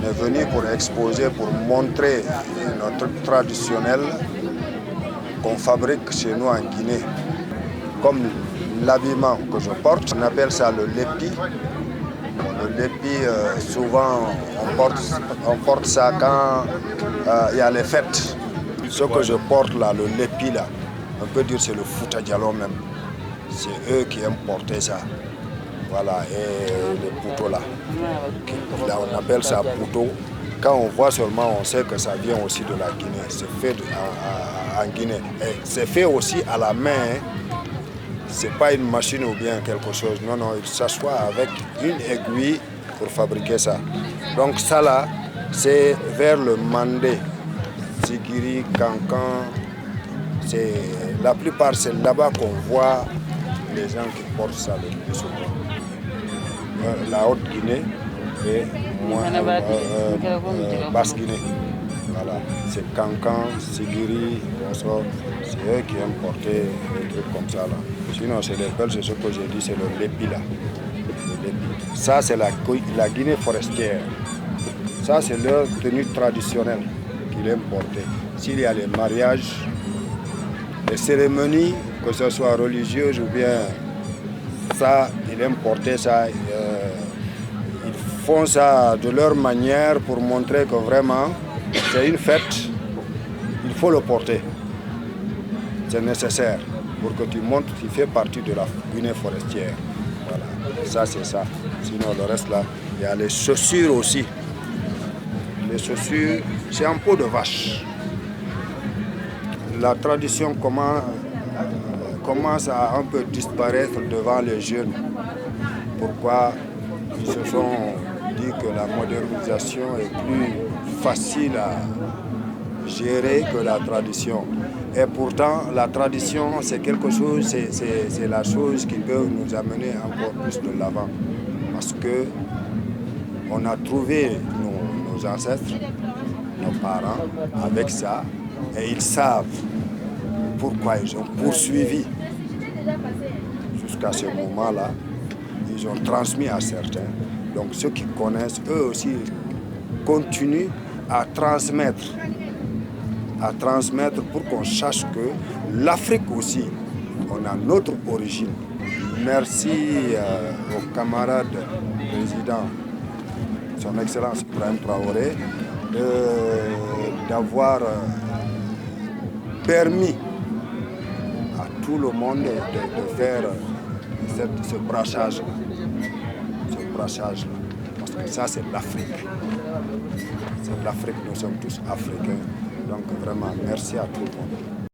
est venu pour exposer, pour montrer notre truc traditionnel qu'on fabrique chez nous en Guinée. Comme l'habillement que je porte, on appelle ça le lépi. Le lépi, souvent on porte ça quand il y a les fêtes. Ce que je porte là, le lépi là, on peut dire c'est le Fouta Djallon même. C'est eux qui aiment porter ça. Voilà, et le pouto là. Là, on appelle ça pouto. Quand on voit seulement, on sait que ça vient aussi de la Guinée. C'est fait en Guinée. Et c'est fait aussi à la main. Hein. C'est pas une machine ou bien quelque chose. Non, non, il s'assoit avec une aiguille pour fabriquer ça. Donc ça là, c'est vers le Mandé, Sigiri, Kankan. La plupart, c'est là-bas qu'on voit les gens qui portent ça le plus souvent. La Haute-Guinée et Basse-Guinée. Voilà. C'est Kankan, Sigiri, c'est eux qui aiment porter des trucs comme ça là. Sinon, c'est les Belges, c'est ce que j'ai dit, c'est le lépi là. Le lépi. Ça, c'est la Guinée forestière. Ça, c'est leur tenue traditionnelle qu'ils aiment porter. S'il y a les mariages, les cérémonies, que ce soit religieuses ou bien ça, ils aiment porter ça. Ils font ça de leur manière pour montrer que vraiment, c'est une fête. Il faut le porter. C'est nécessaire pour que tu montres que tu fais partie de la Guinée forestière. Voilà, ça c'est ça. Sinon le reste là, il y a les chaussures aussi. Les chaussures, c'est en peau de vache. La tradition commence à un peu disparaître devant les jeunes. Pourquoi? Ils se sont dit que la modernisation est plus facile à gérer que la tradition. Et pourtant, la tradition, c'est quelque chose, c'est la chose qui peut nous amener encore plus de l'avant. Parce que on a trouvé nos ancêtres, nos parents, avec ça, et ils savent pourquoi ils ont poursuivi jusqu'à ce moment-là. Ils ont transmis à certains. Donc ceux qui connaissent, eux aussi, continuent à transmettre pour qu'on sache que l'Afrique aussi, on a notre origine. Merci au camarade président, son Excellence Ibrahim Traoré, d'avoir permis à tout le monde de faire ce brassage-là. Parce que ça, c'est l'Afrique. C'est l'Afrique, nous sommes tous africains. Donc vraiment, merci à tout le monde.